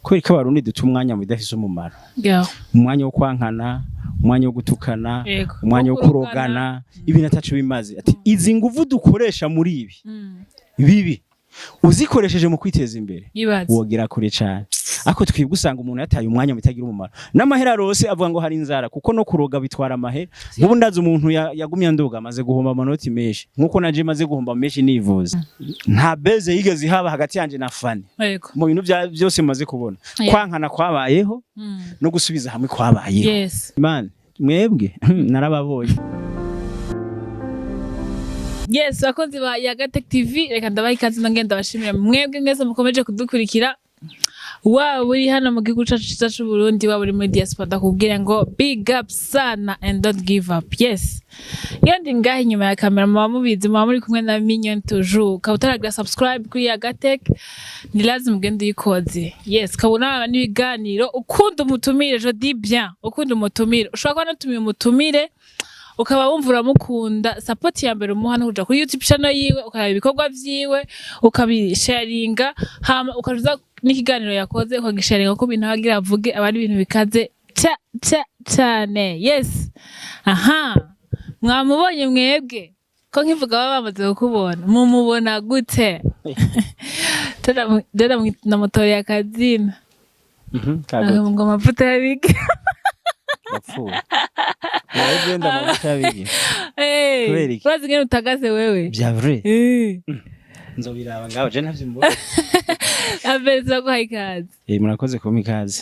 kubera ko abarundi duta umwanya mu bidafise umumaro umwanya wo kwankana umwanya wo gutukana umwanya wo kurogana ibintu atacu bimaze ati izi nguvu dukoresha muri ibi bibi uzikoresheje mu kwiteza imbere wogera kure cyane ako twibwe usanga umuntu yataye umwanya mu bitagira umumaro n'amahera rose avuga ngo hari inzara kuko no kuroga bitwara amahera nk'ubu ndazi umuntu yagumye ndoga amaze guhomba amanoti menshi nkuko naje maze guhomba menshi nivuza nta beze yigeze haba hagati yanje na Fani mu bintu byose maze kubona kwankana kwabayeho no gusubiza hamwe kwabayeho man mwebwe narababonye. Yes, abakunzi ba Yagatech TV reka ndabaha ikaze ndagenda bashimira mwebwe mwese mukomeje kudukurikira waba uri hano mu gihugu cyacu cyiza cy'u Burundi waba uri muri diaspora ndakubwira ngo big up sana and don't give up. Yes, iyo ndi ngaho inyuma ya kamera muba mubizi muba muri kumwe na Mignon toujours ukaba subscribe kuri Yagatech ni lazima ugende uyikoze. Yes, kabona n'ibiganiro ukunda umutumire je dis bien ukunda umutumire ushobora kuba natumiye umutumire ukaba wumva uramukunda support ya mbere umuha no kuja kuri YouTube channel yiwe ukaraba ibikorwa vyiwe ukabisharinga hama ukajuza n'ikiganiro yakoze ukagisharinga ko bintu hagira avuge abari ibintu bikaze cyane. Yes, aha mwamubonye mwebwe ko nkivuga baba bamaze kukubona mumubona gute? Dada na motori ya kazina ngo amavuta yabige bapfu wagenda mu cyabiri urazi ngene utagaze wewe bya vrai nzobiraba ngaho je ntavyimbo abeza ko hayikaze murakoze ko mikaze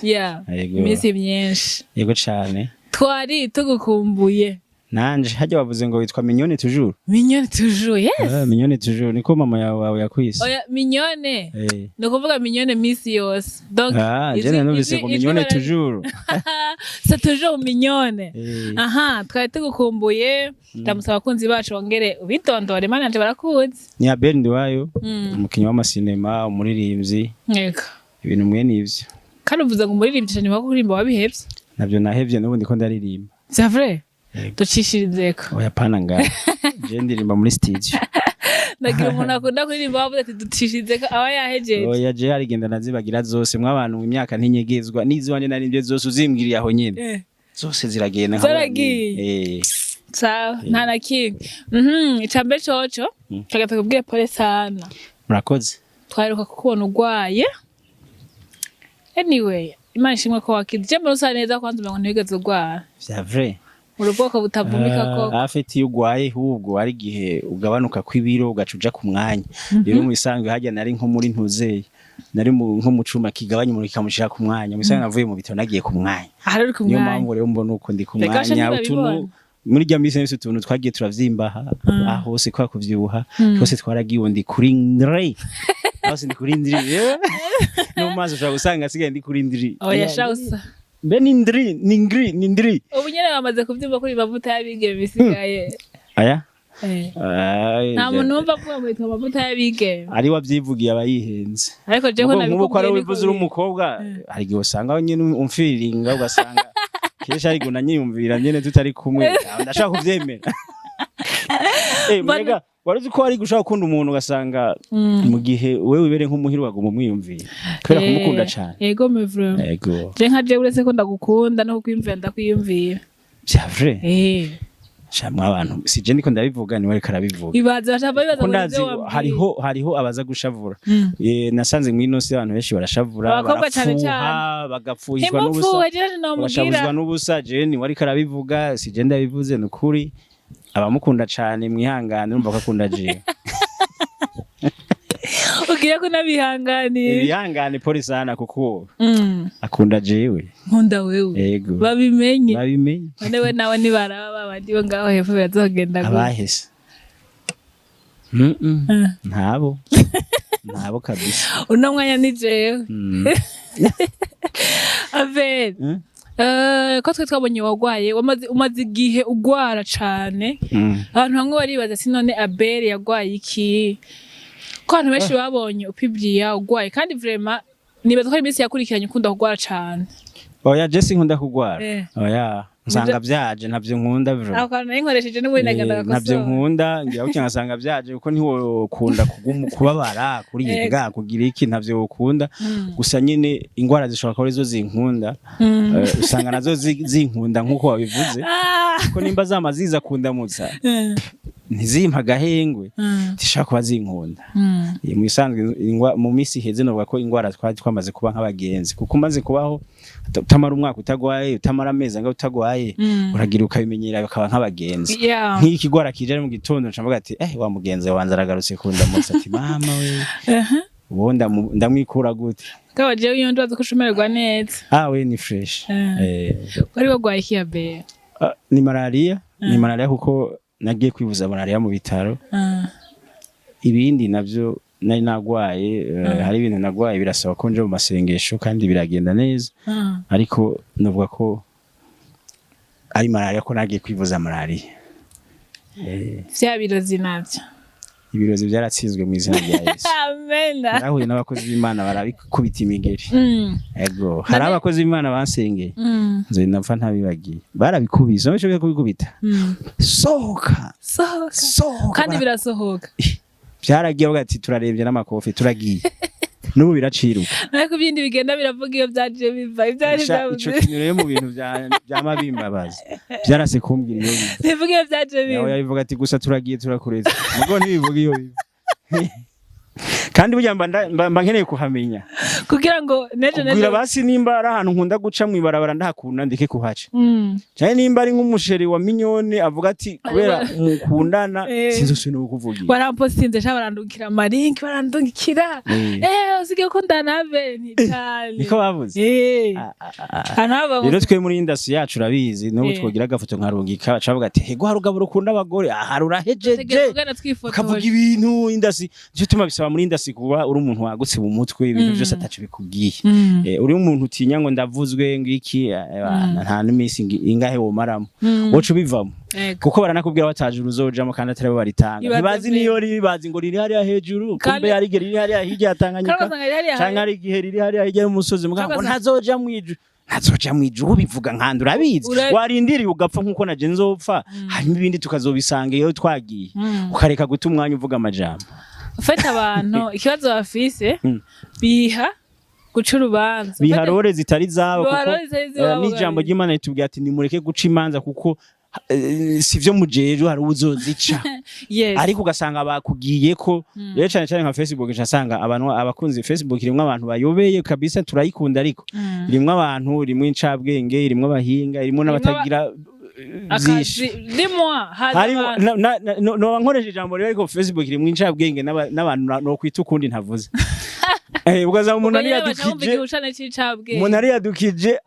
imisi myinshi yego cyane twari tugukumbuye nanje hajya bavuze ngo witwa Mignon toujours. Mignon toujours, yes. Mignon toujours niko mama yawe yakwise. Oya Mignon. No kuvuga Mignon miss yose. Donc je numvise ngo Mignon toujours. C'est toujours Mignon. Aha, twari tugukumbuye ndamusaba kunzi bacu bongere ubitondore mananje barakuzi. Ni Abel Ndiwayo, umukinyi w'amasinema, umuririmbyi. Yego. Ibintu mwe nivyo. Kandi uvuze ngo umuririmbyi cyane bakuririmba wabihevye? Navyo nahevye nubundi ko ndaririmba. C'est vrai? Ducishirizeko. Oya pana nga. Je ndirimba muri studio. Nagira umuntu akunda kuririmba bavuze ati ducishirizeko aba yahejeje. Oya je harigenda nazibagira zose mw'abantu mu imyaka ntinyegezwa nizi wanje narindye zose uzimbwiriye aho nyene. Zose ziragenda nk'abandi. Sawa nta nakimwe. Icambe coco kagata kubwiye pole sana. Murakoze. Twaheruka kukubona urwaye. Anyway, Imana ishimwe ko wakije muri usa neza kwanza umengo ntigeze urwara. C'est vrai. Urubwoko butabumika koko afite yugwaye hubwo ari gihe ugabanuka kw'ibiro ugacuja ku mwanya rero mu isanzwe hajya nari nko muri ntuzeye nari nko mu cuma kigabanya umuntu kikamushira ku mwanya mu isanzwe navuye mu bitaro nagiye ku mwanya ahari ku mwanya niyo mpamvu rero mbona uko ndi ku mwanya utuntu muri rya misi nese utuntu twagiye turavyimbaha aho se kwa kuvyibuha twose twaragiwe ndi kuri ndre hose ndi kuri ndre no maze ushaka gusanga asigaye ndi kuri ndre oya shausa Be nindri. Ubu nyene bamaze kuvyumva kuri bavuta yabigeme bisigaye. Aya? Nta muntu umva kuvuga ngo yitwa bavuta yabigeme. Ari wavyivugiye abayihenze. Ariko je ko nabikubwiye. Muko ari wivuze uri umukobwa, hari gihe usanga nyene umfiringa ugasanga kesha ari guna nyiyumvira nyene tutari kumwe. Ndashaka kuvyemera. Mwega waruzi ko ari gushaka kunda umuntu ugasanga mu gihe wewe wibere nk'umuhiri waguma mwiyumvira kubera kumukunda cyane. Yego me vrai. Yego. Je nka je uretse ko ndagukunda no kukwimvira ndakwiyumvira. C'est vrai. Shamwa abantu sije ndiko ndabivuga ni wari karabivuga. Ibaza bashaba bibaza ngo hariho abaza gushavura. Nasanze mwino se abantu benshi barashavura barafuha bagapfuhizwa n'ubusa. Bashavuzwa n'ubusa je ni wari karabivuga sije ndabivuze n'ukuri. Abamukunda cyane mwihangane urumva ko akunda je. Ugiye ko nabihanganiye. Ibihangane poli sana kuko akunda jewe. Nkunda wewe. Yego. Babimenye. None we nawe nibaraba babandi bo ngaho hepfo bazogenda gute. Abahese. Ntabo. Ntabo kabisa. Uno mwanya ni jewe. Ave. Ko twe twabonye wagwaye umaze igihe ugwara cane abantu bamwe baribaza si none Abel yagwaye iki ko abantu benshi babonye upibriya ugwaye kandi vraiment nibaza ko imisi yakurikiranye ukunda kugwara cane. Oya Jesse nkunda kugwara. Oya nsanga byaje ntabyo nkunda bro ako kantu nkoresheje n'ubundi nagenda gakosora ntabyo nkunda ngira uko ngasanga byaje kuko ntiwo kunda kubabara kuribwa kugira iki ntabyo ukunda gusa nyine ingwara zishobora kuba arizo zinkunda usanga nazo zinkunda nkuko wabivuze ko nimba zamaziza kundamutsa ntizimpa gahengwe zishaka kuba zinkunda mu isanzwe mu misi heze novuga ko ingwara twamaze kuba nk'abagenzi kuko umaze kubaho utamara umwaka utagwaye utamara amezi anga utagwaye uragira ukabimenyera bakaba nk'abagenzi nk'ikigwara kije mu gitondo nshamvuga ati wa mugenzi wanze aragarutse kundamutsa ati mama we ubu ndamwikura gute kabaje iyo ndaza kushumererwa neza we ni fresh wari wagwaye kiyabe ni malaria kuko nagiye kwivuza malaria mu bitaro ibindi navyo nari nagwaye hari ibintu nagwaye birasaba ko nje mu masengesho kandi biragenda neza ariko novuga ko ari malaria ko nagiye kwivuza malaria vya birozi navyo ibirozi byaratsinzwe mu izina rya Yesu amen narahuye n'abakozi b'Imana barabikubita imigeri ego hari abakozi b'Imana bansengeye nze napfa ntabibagiye barabikubise bashobye kubikubita sohoka kandi birasohoka byaragiye bagati turarembye n'amakofi turagiye n'ubu biraciruka ariko ibindi bigenda biravuga iyo byaje biva ibyari byavuze ico kinyure mu bintu byamabimbabaza byarase kumbwira iyo bivuga iyo byaje biva nawe yabivuga ati gusa turagiye turakureza mugo ntibivuga iyo biva kandi burya mba nkeneye kuhamenya kugira ngo neje kugira basi nimba ari ahantu nkunda guca mu ibarabara ndahakunda ndeke kuhaca cyane nimba ari nk'umusheri wa minyone avuga ati kubera mukundana sinzose no kuvugira barampostinze sha barandukira marinki barandukira usige ko ndanave ni cyane niko bavuze rero twe muri industry yacu urabizi no twogira gafoto nkarungika cavuga ati hego harugabo rukunda abagore harurahejeje kavuga ibintu industry cyo tuma bisaba muri industry kuba uri umuntu wagutse mu mutwe ibintu byose atacu bikubwiye uri umuntu utinya ngo ndavuzwe ngiki nta n'imisi ingahe wo maramo wocu bivamo kuko baranakubwira bataje uruzojamo kandi atari bo baritanga ntibazi niyo ribazi ngo riri hariya hejuru kumbe yari riri hariya hirya yatanganyika cyangwa ari gihe riri hariya hirya y'umusozi mugambo ntazoja mu ijuru bivuga nkandi urabizi warindiriye ugapfa nkuko naje nzopfa hanyuma ibindi tukazobisanga iyo twagiye ukareka guta umwanya uvuga amajambo ufata abantu ikibazo bafise biha guca urubanza biha rore zitari zabo kuko n'ijambo ry'Imana ritubwira ati nimureke guca imanza kuko sivyo mujeje hari uzozica ariko ugasanga bakugiye ko rero cyane cyane nka Facebook nsanga abantu abakunzi Facebook irimwe abantu bayobeye kabisa turayikunda ariko irimwe abantu irimwe incabwenge irimwe abahinga irimwe n'abatagira akazi limwa no nkoresha ijambo rero ariko Facebook irimwe incabwenge n'abantu no kwita ukundi ntavuze ugaza umuntu ari yadukije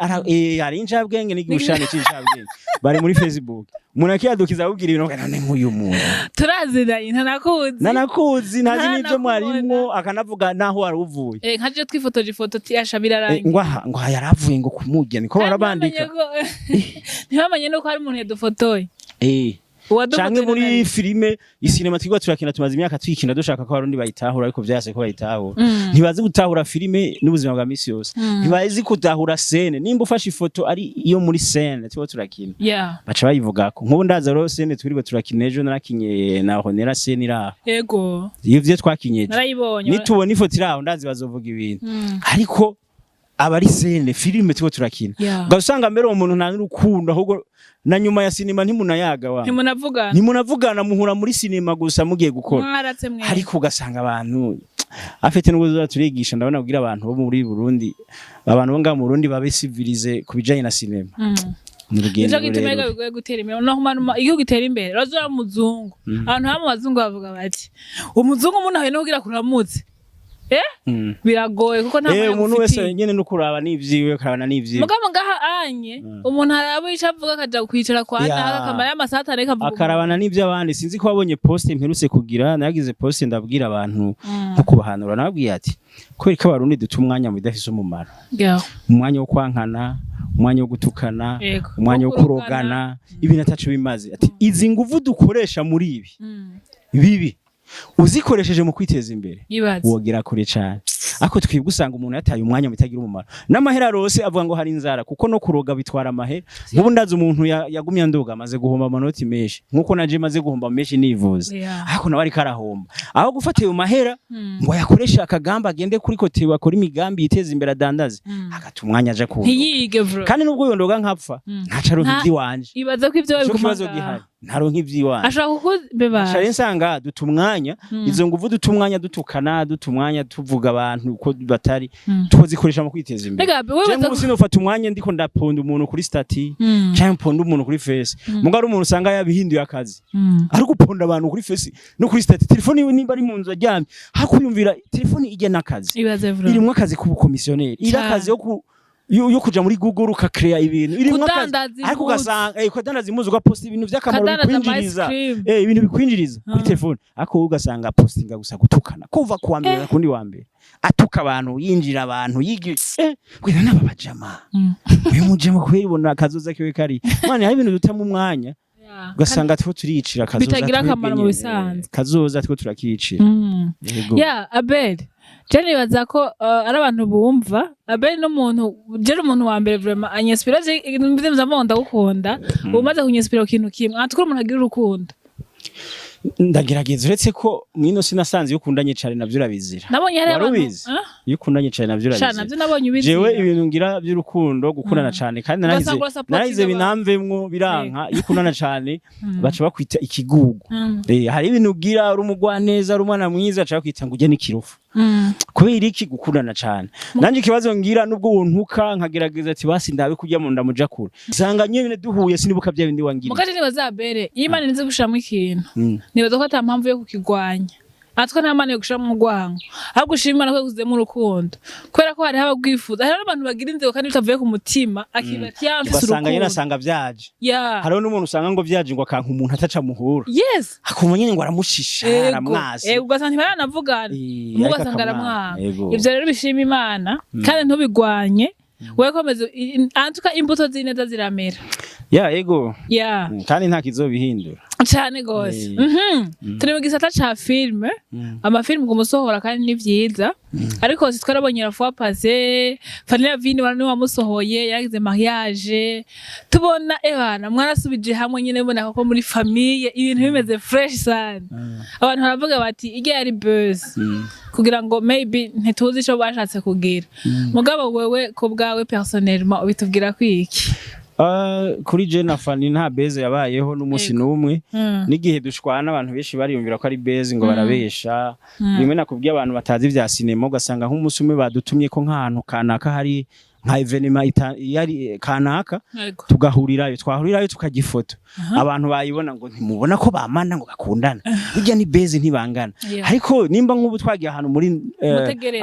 hari incabwenge n'igishane cy'incabwenge bari muri Facebook umuntu akiyadukiza abubwira ibintu none nk'uyu muntu turaziranye ntanakuzi ntazi n'ibyo mwarimwo akanavuga naho wari uvuye nkaje twifotoje ifoto tiyasha birarangiye ngo yaravuye ngo kumujya niko barabandika ntibamenye nuko hari umuntu yadufotoye canke muri filime isinema twigwa turakina tumaze imyaka twikina dushaka ko abarundi bayitahura ariko vyase ko bayitahura ntibazi gutahura filime n'ubuzima bwa misi yose ntibazi gutahura scene nimba ufashe ifoto ari iyo muri scene twigo turakina baca bayivuga ko nk'ubu ndaza rero scene twirwa turakina ejo narakinye na honera scene iraho yego ivyo twakinyeje narayibonye nitubona ifoto iraho ndazi bazovuga ibintu ariko abari scene filime twigo turakina ugasanga mbere uwo muntu nta n'urukundo ahubwo na nyuma ya sinema ntimunayaga wa ntimunavugana muhura muri sinema gusa mugiye gukora ariko ugasanga abantu afite n'ubuzo turigisha ndabona kugira abantu bo muri Burundi abantu bo nga mu Burundi babe civilize kubijanye na sinema Nijo gitumega bigoye gutera imbere no huma igihugu gitera imbere razura muzungu abantu hamwe bazungu bavuga bati umuzungu umuntu ahe no kugira kuramutse biragoye kuko nta umuntu wese nyene no kuraba n'ivyiwe karabana n'ivyiwe mugabo ngaha anye umuntu arabo icavuga akaja kwicara kwa naka kamara y'amasata areka avuga akarabana n'ivyo abandi sinzi ko wabonye post imperutse kugira nagize post ndabwira abantu nko kubahanura nababwiye ati ko iriko abarundi duta umwanya mu bidafise umumaro umwanya wo kwankana umwanya wo gutukana umwanya wo kurogana ibintu atacu bimaze ati izi nguvu dukoresha muri ibi bibi uzikoresheje mu kwiteza imbere wogera kure cyane ako twibwe usanga umuntu yataye umwanya mutagira umumaro n'amahera rose avuga ngo hari inzara kuko no kuroga bitwara amahera nk'ubu ndazi umuntu yagumye ndoga amaze guhomba amanoti menshi nkuko naje maze guhomba menshi nivuza ako nawe ari karahomba aho gufata ayo mahera ngo yakoresha akagamba agende kuri kote wakora imigambi yiteza imbere adandaze agata umwanya aje ku kandi nubwo yondoga nkapfa ntacaro nk'ibyi wanje ibaza ko ibyo bigumaga ntaro nk'ivyiwanje ashaka kukubeba ashaka nsanga dutumwanya izo nguvu dutumwanya dutukana dutumwanya tuvuga abantu uko batari twozikoresha mu kwiteza imbere cyangwa usino ufata umwanya ndiko ndaponda umuntu kuri stati cyangwa ponda umuntu kuri face mugari umuntu usanga yabihinduye akazi ari guponda abantu kuri face no kuri stati telefone nimba ari mu nzu ajyamye hakuyumvira telefone ije nakazi irimwe akazi ku komisioneri irakazi yo kuja muri Google ukakrea ibintu irimwe akazi ariko ugasanga kudandaza impuzu ugaposta ibintu vy'akamaro bikwinjiriza ibintu bikwinjiriza kuri telefone ariko ugasanga postinga gusa gutukana kuva kuwa mbere kundi wa mbere atuka abantu yinjira abantu kwira naba bajama uyu mujema kwibona kazoza kiwe kari mane hari ibintu dutama umwanya ugasanga two turicira kazoza bitagira akamaro mu bisanzwe kazoza two turakicira Abel Jenny baza ko ari abantu bumva Abel n'umuntu jero umuntu wa mbere vraiment anyespira je ibintu ndamonda gukunda umaze kunyespira ikintu kimwe atukura umuntu agira urukundo ndagerageza uretse ko mwino sinasanze yo kundanye cyane navyo urabizira nabonye hari abantu yo kundanye cyane navyo urabizira navyo nabonye ubizira jewe ibintu ngira by'urukundo gukundana cyane kandi narahize binamvemwo biranka yo kundana cyane baca bakwita ikigugu hari ibintu ugira uri umugwa neza uri umwana mwiza aca bakwita ngo ujye n'ikirufu kubera iki gukundana cyane nanje ikibazo ngira nubwo wontuka nkagerageza ati basi ndabe kujya mu ndamuja kure sanga nyene duhuye sinibuka bya bindi wangira mukaje nibazabere Imana nize gushiramo ikintu nibaza ko ata mpamvu yo kukigwanya atwa nta mane yo gushiramo urwango ahubwo ushimana ko kuzemo urukundo kubera ko hari habagwifuza hari abantu bagira inzego kandi bitavuye ku mutima akibati yamfise urukundo basanga yena sanga vyaje hariho n'umuntu usanga ngo vyaje ngo akanka umuntu ataca muhura akumva nyene ngo aramushisha aramwasi ugasanga ntibaranavugana ugasanga aramwanga ivyo rero bishima Imana kandi ntubigwanye wewe komeze antuka imbuto zineza ziramera ego kandi nta kizobihindura cyane gose turi mu gisata ca filme amafilme kumusohora kandi ni vyiza ariko twarabonye la fois passée Fanny Vini bana wamusohoye yagize mariage tubona ebana mwarasubije hamwe nyine bona ko muri famille ibintu bimeze fresh sana abantu baravuga bati ige yari buzz kugira ngo maybe ntituzi ico bashatse kugira mugabo wewe ko bwawe personnellement ubitubwira kwiki kuri Jenna Fanny nta beze yabayeho n'umusi numwe n'igihe dushwana abantu benshi bariyumvira ko ari beze ngo barabesha rimwe nakubwiye abantu batazi vya cinema ugasanga nk'umusi umwe badutumye ko nk'ahantu kanaka hari nka evenement yari kanaka tugahurirayo twahurirayo tukagifoto abantu bayibona ngo ntimubona ko bamana ngo bakundana burya ni beze ntibangana ariko nimba nk'ubu twagiye ahantu muri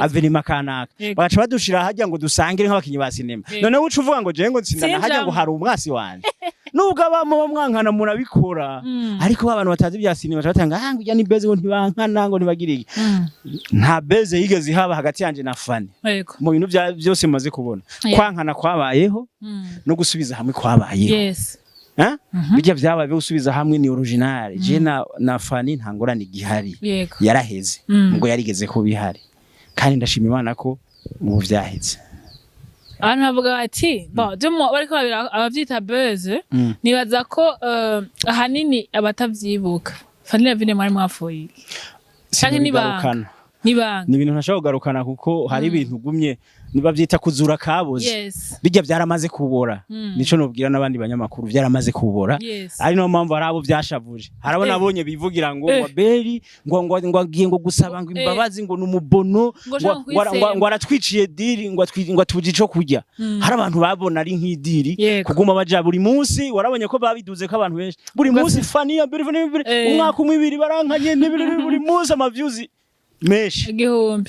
evenement kanaka baca badushira hajya ngo dusangire nk'abakinyi ba cinema none ucu uvuga ngo je ngo nsindana hajya ngo hari umwasi wanje nubwo abamo mwankana murabikora ariko abantu batazi bya cinema batanga burya ni beze ngo ntibankana ngo ntibagirike nta beze yigeze haba hagati yanje na Fanny mu bintu byose maze kubona kwankana kwabayeho no gusubiza hamwe kwabayeho bijya byabaye gusubiza hamwe ni original je na Fanny ntangorane igihari yaraheze ngo yarigeze ko bihari kandi ndashima Imana ko mu vyaheze abantu bavuga bati bariko abavyita buzz nibaza ko ahanini abatavyibuka Fanny Vini mwari mwafoye kandi nibanga ni ibintu ntashaka kugarukana kuko hari ibintu gumye nibavyita kuzura kaboze bijya byaramaze kubora nico nobwira n'abandi banyamakuru byaramaze kubora ari no mpamvu arabo byashavuje harabona abonye bivugira ngo Beri ngo agiye ngo gusaba ngo imbabazi ngo numubono ngo aratwiciye diri ngo atuje ico kurya hari abantu babona ari nk'idiri kuguma baja buri munsi warabonye ko babiduze ko abantu benshi buri munsi Fanny umwaka umwibiri barankanye buri munsi amavyuzi meshi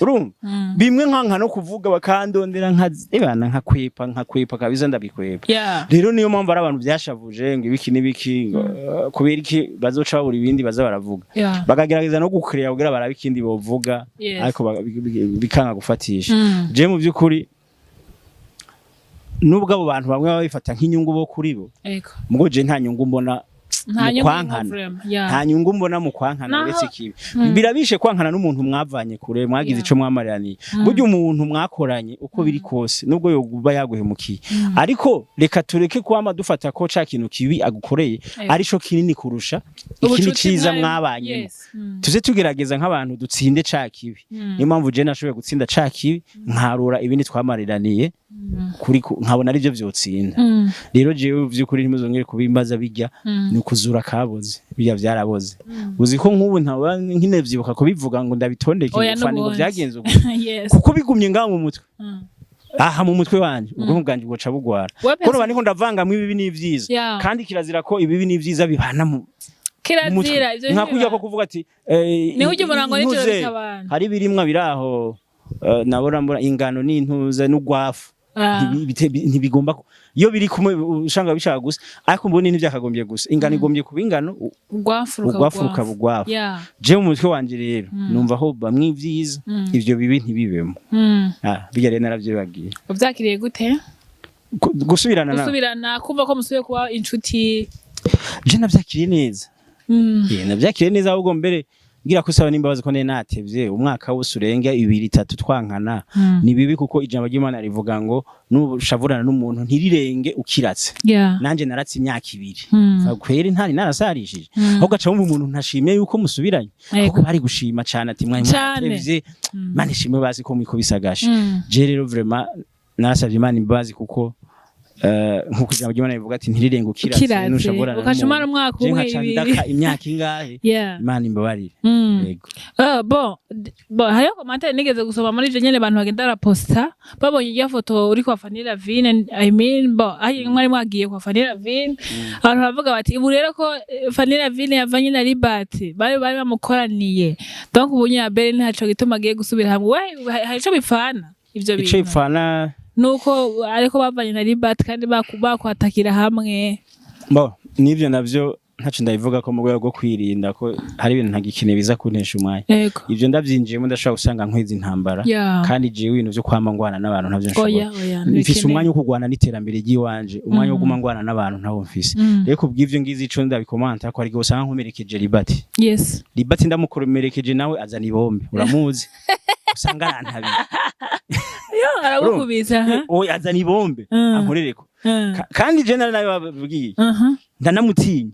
urumva bimwe nkanka no kuvuga bakandondera nkazibana nkakwepa kabiza ndabikwepa rero niyo mpamvu ari abantu byashavuje ngo ibiki nibiki kubera iki bazoca babura ibindi baza baravuga bakagerageza no gukrera kugira barabikindi bovuga ariko bikanga gufatisha je mu byukuri nubwo abo bantu bamwe babifata nk'inyungu bo kuri bo mugo je nta nyungu mbona mu kwankana nta nyungu mbona mu kwankana uretse ikibi birabishe kwankana n'umuntu mwavanye kure mwagize ico mwamaraniye burya umuntu mwakoranye uko biri kose nubwo yoba yaguhemukiye ariko reka tureke kwama dufata ko ca kintu kibi agukoreye arico kinini kurusha ikindi ciza mwabanye tuze tugerageza nk'abantu dutsinde ca kibi niyo mpamvu je nashoboye gutsinda ca kibi nkarura ibindi twamariraniye kuri nkabona ari byo vyotsinda rero jewe vy'ukuri ntimuzongere kubimbaza bijya ni ukuzura kaboze bijya vyaraboze uzi ko nk'ubu ntaba nkinevyibuka kubivuga ngo ndabitondeke ngufane ngo vyagenze kuko bigumye ngaho mu mutwe aha mu mutwe wanje ubwo bwanje bwoca bugwara kono bani ko ndavanga mu ibibi n'ivyiza kandi kirazira ko ibibi n'ivyiza bibana mu kirazira ivyo ntakujya ko kuvuga ati ni hujye umurango n'icyo bitabana hari birimwa biraho nabora ingano n'intuza n'ugwafu ntibigomba iyo biri kumwe ushanga bishaka gusa ariko mbone ntivyakagombye gusa ingano igombye kuba ingano ugwafuruka bugwafu je mu mutwe wanje rero numva aho bamwe ivyiza ivyo bibi ntibibemo bijya rero naravyibagiye uvyakiriye gute gusubirana kumva ko musubiye kuba inshuti je navyakiriye neza navyakiriye neza ahubwo mbere ngira ko saba nimbabazi ko natevye umwaka wose urenga 2-3 twankana ni bibi kuko ijambo ry'Imana rivuga ngo nubushavurana n'umuntu ntirirenge ukiratse nanje naratse imyaka 2 kweri ntari narasarishije aho gaca mu umuntu ntashimye yuko musubiranye kuko bari gushima cyane ati mwatevye mane shimwe bazi ko mwiko bisagashe je rero vraiment narasavye Imana imbabazi kuko nkuko ijambo ry'Imana rivuga ati ntirirenge ukiratse nushavurana ukashimara umwaka umwe ndaka imyaka ingahe Imana imbabarire yego bon hayo commentaire nigeze gusoma muri je nyene abantu bagenda raposta babonye ya foto uri kwa Fanny Lavine I mean ayi mwari mwagiye kwa Fanny Lavine abantu bavuga bati ubu rero ko Fanny Lavine yavanye na Libati bari bamukoraniye donc ubunye abere ntaco gituma agiye gusubira hamwe hari ico bipfana ivyo bintu ico bipfana nuko ariko bavanye na Libati kandi bakwatakira hamwe nivyo navyo ntacu ndabivuga ko mu rwego rwo kwirinda ko hari ibintu ntagikine biza kuntesha umwanya ivyo ndavyinjiyemo ndashobora gusanga nkwezi intambara kandi jewe ibintu vyo kwama ngwana n'abantu ntavyo nshobora mfise umwanya wo kugwana n'iterambere ry'iwanje umwanya wo guma ngwana n'abantu ntawo mfise rero kubw'ivyo ngize ico ndabikomanta ko ari go usanga nkomerekeje Libati Libati ndamukomerekeje nawe azana ibombe uramuzi usanga arantabi aragukubisa azana ibombe ankorereko kandi je nayo babwiye ndanamutinya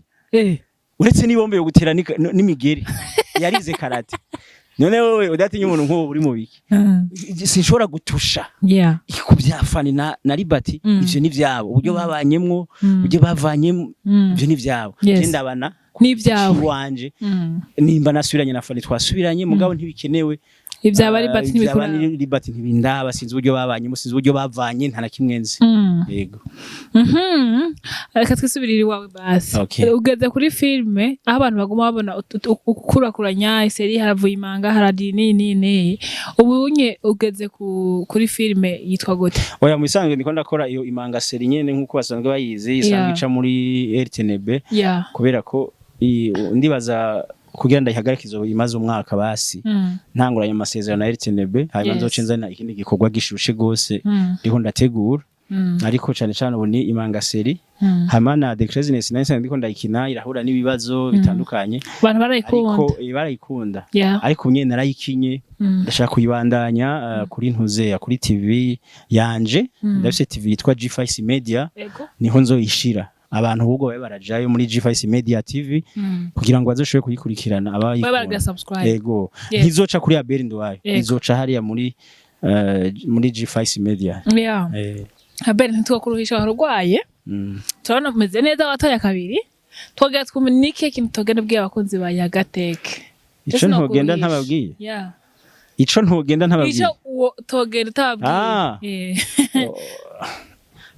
uretse n'ibombe yo gutera n'imigeri yarize karate none wewe udatinya umuntu nk'uwo uri mu biki sinshobora gutusha ikubya Fanny na Libati ivyo ni vyabo uburyo babanyemwo uburyo bavanyemo ivyo ni vyabo je ndabana n'ivyawe wanje nimba nasubiranye na Fanny twasubiranye mugabo ntibikenewe ivyaba Libati ntibikora Libati ntibindaba sinzi uburyo babanye musinzi uburyo bavanye nta na kimwenzi yego reka twisubirire iwawe basi ugeze kuri filme aho abantu baguma babona ukurakuranya iseri haravuye imanga haradini nini ubunye ugeze kuri filme yitwa gute oya musanzwe ndiko ndakora iyo imanga seri nyene nkuko basanzwe bayizi isanzwe ica muri RTNB kubera ko ndibaza kugira ndayihagarike izo imaze umwaka basi ntanguranye amasezerano na RTNB hanyuma nzocenza ikindi gikorwa gishushe gose ndiko ndategura ariko cyane cyane ubu ni imanga seri hamana The Craziness nase ndiko ndayikina irahura n'ibibazo bitandukanye abantu barayikunda ariko nyene narayikinye ndashaka kuyibandanya kuri ntuze kuri TV yanje ndafise TV yitwa G5 Media niho nzoyishira abantu ubwo babe barajayo muri G5 Media TV kugira ngo bazoshobore kuyikurikirana abayikora yego ntizoca kuri Abel Ndwayo izoca hariya muri G5 Media Abel ntitwakuruhisha warugwaye turabona kumeze neza watoya kabiri twogera twumunike kintu togenda bwiye abakunzi ba Yagateke ico ntogenda ntababwiye ico ntogenda ntababwiye ico togenda tababwiye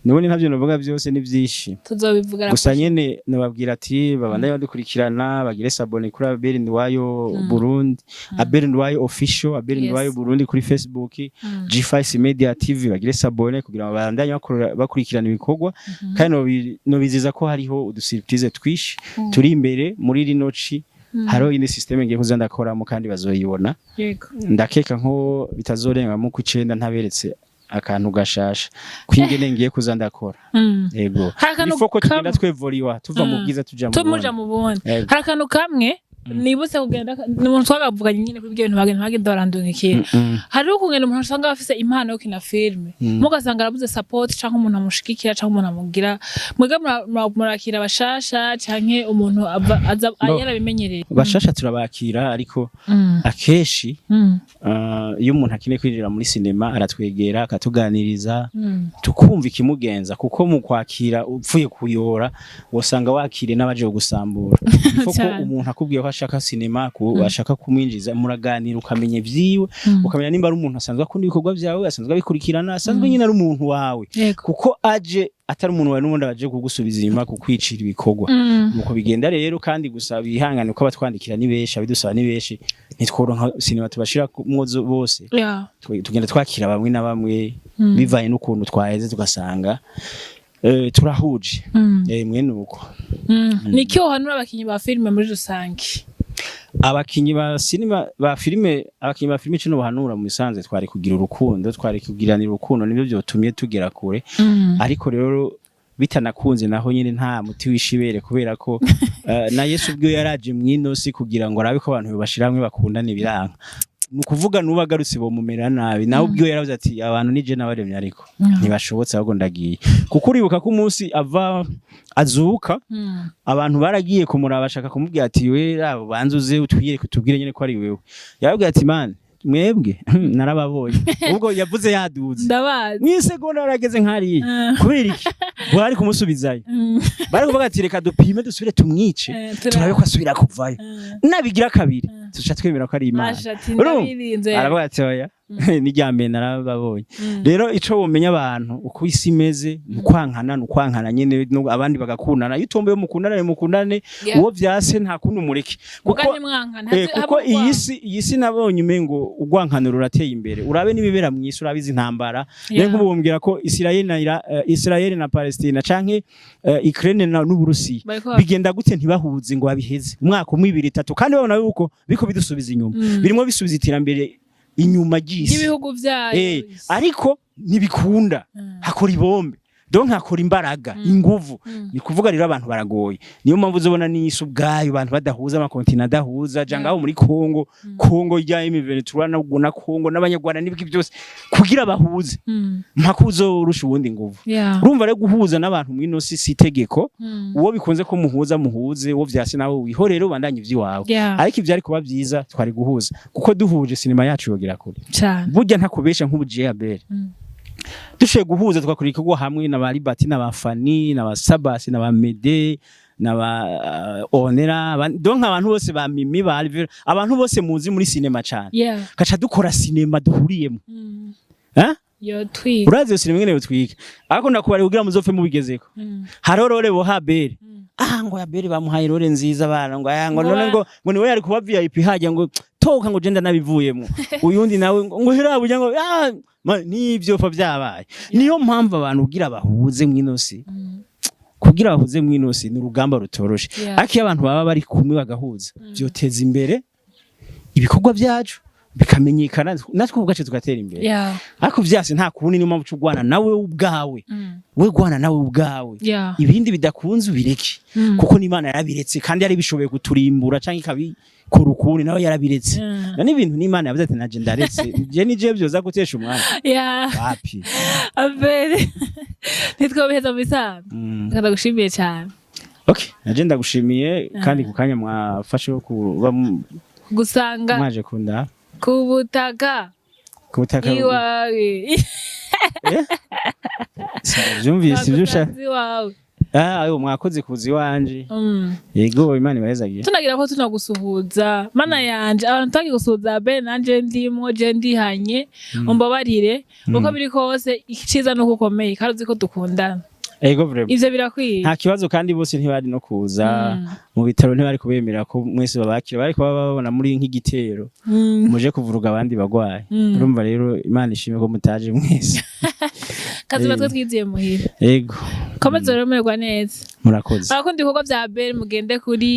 none ntavyo novuga byose ni vyishi tuzobivuga gusa nyene nababwira ati babandanye badukurikirana bagire sabone kuri Abel Ndwayo Burundi Abel Ndwayo official Abel Ndwayo Burundi kuri Facebook G5 Media TV bagire sabone kugira ngo babandanye bakurikirana ibikorwa kandi no biziza ko hariho udusurprise twishi turi imbere muri rinoci haro ine system ngiye kuzanda koramo kandi bazoyibona ndakeka nko bitazorenga mu ku 9 ntaberetse akantu gashasha kwingene ngiye kuza ndakora yego ifoko tugenda twevoriwa tuva mu bwiza tuja mu bundi hari akantu kamwe nibutse kugenda umuntu twagavuganye nyine kuri ibyo bintu bagenda barandungikira hari ukungenda umuntu usanga afise impano yo kina filme mugasanga arabuze support canke umuntu amushigikira canke umuntu amugira mwega murakira bashasha canke umuntu aza yarabimenyereye bashasha turabakira ariko akeshi iyo umuntu akeneye kwinjira muri sinema aratwegera akatuganiriza tukumva ikimugenza kuko mu kwakira upfuye kuyora wosanga wakire n'abaje gusambura ifoko umuntu akubwiye ko ashaka sinema ashaka kumwinjiza muraganira ukamenya vyiwe ukamenya nimba ari umuntu asanzwe akunda ibikorwa vyawe asanzwe abikurikirana asanzwe nyine ari umuntu wawe kuko aje atari umuntu wawe n'ubundi aje kugusubiza inyuma kukwicira ibikorwa nuko bigenda rero kandi gusa bihangane uko abatwandikira ni benshi abidusaba ni benshi nitworonka sinema tubashira mwozo bose tugenda twakira bamwe na bamwe bivaye n'ukuntu twaheze tugasanga turahuje mwene uko niki uhanura abakinyi ba filme muri rusange abakinyi ba sinema ba filme abakinyi ba filme cyo bahanura mu bisanzwe twari kugira urukundo twari kugiranira urukundo nibyo byotumye tugera kure ariko rero bitanakunze naho nyine nta muti wishibere kubera ko na Yesu ubwo yaraje mwinosi kugira ngo arabe ko abantu bashiramwe bakundane biranka nukuvuga nubagarutse bo mumera nabi nawe ubwo yaravuze ati abantu nije nabaremye ariko ntibashobotse ahubwo ndagiye kuko uribuka ko umunsi ava azuka abantu baragiye kumuraba bashaka kumubwira ati we abo banzuze utwiyere kutubwire nyine ko ari wewe yababwiye ati man mwebwe narababonye ubwo yavuze yaduze ndabazi mwisegonda arageze nkari kubera iki bari kumusubizayo bari kuvuga ati reka dupime dusubire tumwice turabe ko asubira kuvayo nabigira kabiri tuca twemera ko ari Imana aravuga ati oya nijyambere narababonye rero ico bomenya abantu uko isi imeze nukwankana nyene abandi bagakundana yutombe yo mukundane uwo vyase nta kundi umureke kuko iyi si nabonye umengo ugwankana rurateye imbere urabe nibibera mwisi urabizi intambara nengo bombwira ko Israel na Palestina canke Ukraine n'Uburusiya bigenda gute ntibahuze ngo babiheze umwaka umwe 2 3 kandi babona yuko biko bidusubiza inyuma birimo bisubiza iterambere inyuma gisi ibihugu vyayo ariko nibikunda hakora ibombe donc hakora imbaraga inguvu ni kuvuga rero abantu baragoye niyo mpamvu uzobona n'isi ubwayo abantu badahuza amakontinent adahuza jangaho muri Kongo rya M23 na Kongo n'abanyarwanda nibiki byose kugira bahuze mpakuzo urusha ubundi nguvu urumva rero guhuza n'abantu mwino si itegeko uwo bikunze ko muhuze uwo vyase nawe wihorere ubandanye ivyiwawe ariko ivyo ari kuba byiza twari guhuza kuko duhuje sinema yacu yogira kure burya ntakubesha nk'ubuje Abel dushe guhuza twakurika ko hamwe na bari bati na bafani na basabasi na bamede na ba onera donc abantu bose ba mimi ba Alvera abantu bose muzi muri sinema cyane kaca dukora sinema duhuriyemo yo twika urazi sinema ngene twika ariko nakubari kugira muzopfe mubigezeko harorore bo habere ngo yabere bamuhaye rore nziza bana ngo none ngo niwe yari kuba VIP hajya ngo toka ngo genda nabivuyemo uyundi nawe ngo herabuja ngo nivyo fa byabaye niyo mpamvu abantu ugira bahuze mwinosi kugira bahuze mwinosi ni urugamba rutoroshe ariko abantu baba bari kumwe bagahuza byoteza imbere ibikorwa byacu bikamenyekana natwe ubwacu tugatera imbere ariko vyase nta kubundi niyo mpamvu cugwana nawe ubwawe we gwana nawe ubwawe ibindi bidakunze ubireke kuko n'Imana yarabiretse kandi yari bishoboye kuturimbura canke kabi kurukuni nawe yarabiretse nani ibintu n'Imana yavuze ati naje ndaretse je nije byoza gutesha umwana wapi Abel nitwobiheza bisana ndagushimiye cyane okay naje ndagushimiye kandi kukanya mwafashe kuba gusanga mwaje kunda kubutaka iwawe byumvise ibyo ushaka ayo mwakoze kuzi wanje yego Imana ibahezagiye tunagira ko tunagusuhuza mana yanje abantu tagi gusuhuza be nanje ndimo je ndihanye umbabarire uko biri kose iciza no gukomeye kandi uzi ko dukundana ego vraiment ivyo birakwiye nta kibazo kandi bose ntibari no kuza mu bitaro ntibari kubemera ko mwese babakira bari kuba babona muri nk'igitero muje kuvuruga abandi bagwaye urumva rero Imana ishime ko mutaje mwese kazi batwe twiziye muhira ego komeza rero merwa neza murakoze abakundi ibikorwa vya Abel mugende kuri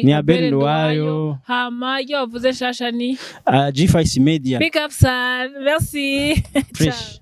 ni Abel Nduwayo hama iyo wavuze shasha ni G5 Media big up son merci Fresh.